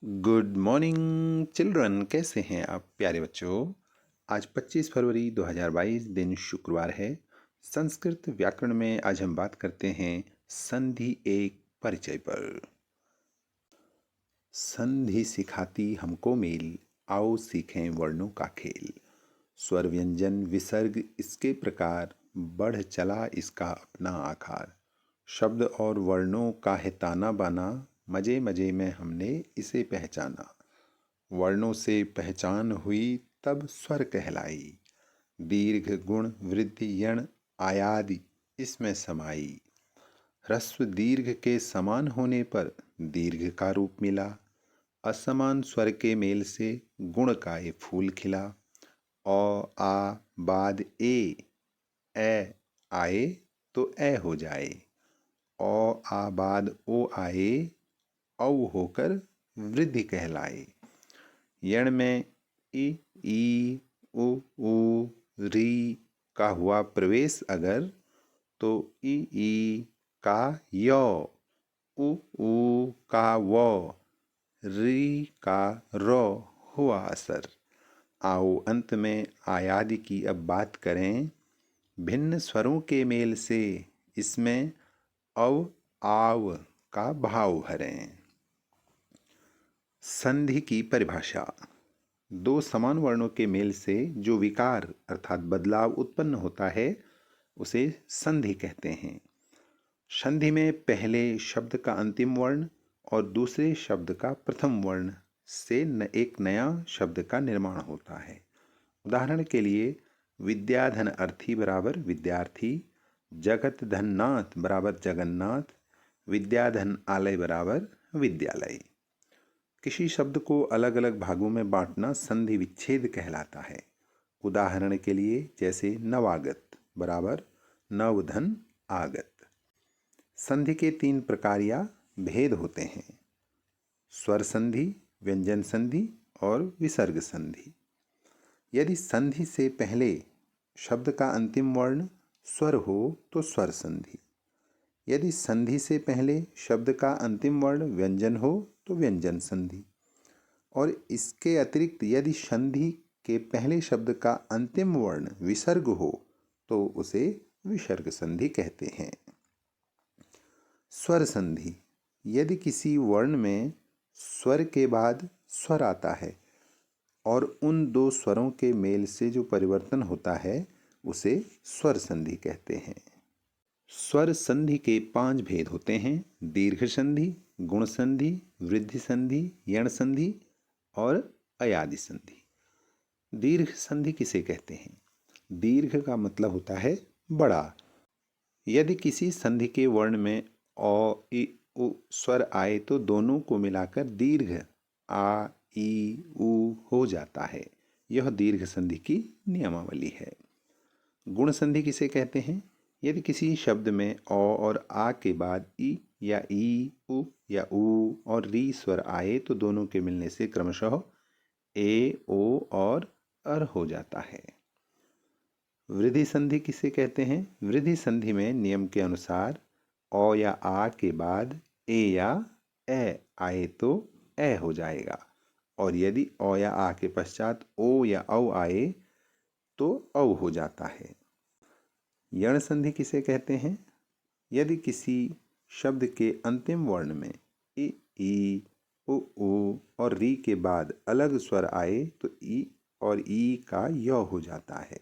Good morning children, कैसे हैं आप प्यारे बच्चों। आज 25 फरवरी 2022 दिन शुक्रवार है। संस्कृत व्याकरण में आज हम बात करते हैं संधि एक परिचय पर। संधि सिखाती हमको मेल, आओ सीखें वर्णों का खेल। स्वर व्यंजन विसर्ग इसके प्रकार, बढ़ चला इसका अपना आकार। शब्द और वर्णों का है ताना बाना, मजे मजे में हमने इसे पहचाना। वर्णों से पहचान हुई तब स्वर कहलाई, दीर्घ गुण वृद्धि यण आयादि इसमें समाई। ह्रस्व दीर्घ के समान होने पर दीर्घ का रूप मिला, असमान स्वर के मेल से गुण का ये फूल खिला। औ आ बाद ए आए तो ए हो जाए, औ आ बाद ओ आए औ होकर वृद्धि कहलाए। यण में ई उ री का हुआ प्रवेश अगर, तो ई का यो, उ का वो, री का रो हुआ असर। आओ अंत में आयादि की अब बात करें। भिन्न स्वरों के मेल से इसमें अव आव का भाव भरें। संधि की परिभाषा। दो समान वर्णों के मेल से जो विकार अर्थात बदलाव उत्पन्न होता है उसे संधि कहते हैं। संधि में पहले शब्द का अंतिम वर्ण और दूसरे शब्द का प्रथम वर्ण से एक नया शब्द का निर्माण होता है। उदाहरण के लिए विद्याधन अर्थी बराबर विद्यार्थी, जगत धन नाथ बराबर जगन्नाथ, विद्याधन आलय बराबर विद्यालय। किसी शब्द को अलग अलग भागों में बांटना संधि विच्छेद कहलाता है। उदाहरण के लिए जैसे नवागत बराबर नवधन आगत। संधि के तीन प्रकार या भेद होते हैं: स्वर संधि, व्यंजन संधि और विसर्ग संधि। यदि संधि से पहले शब्द का अंतिम वर्ण स्वर हो तो स्वर संधि। यदि संधि से पहले शब्द का अंतिम वर्ण व्यंजन हो तो व्यंजन संधि। और इसके अतिरिक्त यदि संधि के पहले शब्द का अंतिम वर्ण विसर्ग हो तो उसे विसर्ग संधि कहते हैं। स्वर संधि। यदि किसी वर्ण में स्वर के बाद स्वर आता है और उन दो स्वरों के मेल से जो परिवर्तन होता है उसे स्वर संधि कहते हैं। स्वर संधि के 5 भेद होते हैं: दीर्घ संधि, गुण संधि, वृद्धि संधि, यण संधि और अयादि संधि। दीर्घ संधि किसे कहते हैं? दीर्घ का मतलब होता है बड़ा। यदि किसी संधि के वर्ण में औ इ उ स्वर आए तो दोनों को मिलाकर दीर्घ आ ई उ हो जाता है। यह दीर्घ संधि की नियमावली है। गुण संधि किसे कहते हैं? यदि किसी शब्द में औ और आ के बाद ई या ई उ या ऊ और री स्वर आए तो दोनों के मिलने से क्रमशः ए ओ और अर हो जाता है। वृद्धि संधि किसे कहते हैं? वृद्धि संधि में नियम के अनुसार औ या आ के बाद ए या ए आए तो ए हो जाएगा, और यदि औ या आ के पश्चात ओ या औ आए तो औ हो जाता है। यण संधि किसे कहते हैं? यदि किसी शब्द के अंतिम वर्ण में ई उ और री के बाद अलग स्वर आए तो ई और ई का य हो जाता है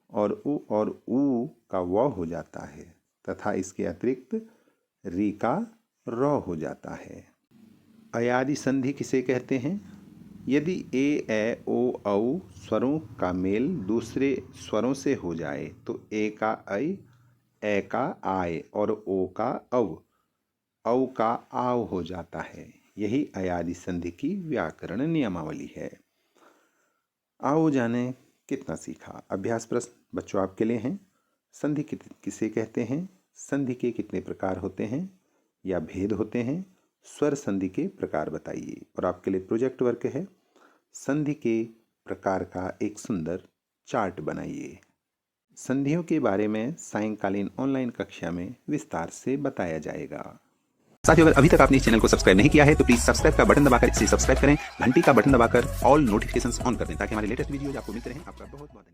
और उ का व हो जाता है तथा इसके अतिरिक्त री का र हो जाता है। अयादि संधि किसे कहते हैं? यदि ए ओ औ स्वरों का मेल दूसरे स्वरों से हो जाए तो ए का ए का आय और ओ का औ का आव हो जाता है। यही अयादि संधि की व्याकरण नियमावली है। आओ जाने कितना सीखा। अभ्यास प्रश्न बच्चों आपके लिए हैं। संधि किसे कहते हैं? संधि के कितने प्रकार होते हैं या भेद होते हैं? स्वर संधि के प्रकार बताइए। और आपके लिए प्रोजेक्ट वर्क है, संधि के प्रकार का एक सुंदर चार्ट बनाइए। संधियों के बारे में सायंकालीन ऑनलाइन कक्षा में विस्तार से बताया जाएगा। साथियों, अगर अभी तक आपने इस चैनल को सब्सक्राइब नहीं किया है तो प्लीज सब्सक्राइब का बटन दबाकर इसे सब्सक्राइब करें, घंटी का बटन दबाकर ऑल नोटिफिकेशंस ऑन कर दें ताकि हमारे लेटेस्ट वीडियोज आपको मिलते रहें। आपका बहुत बहुत धन्यवाद।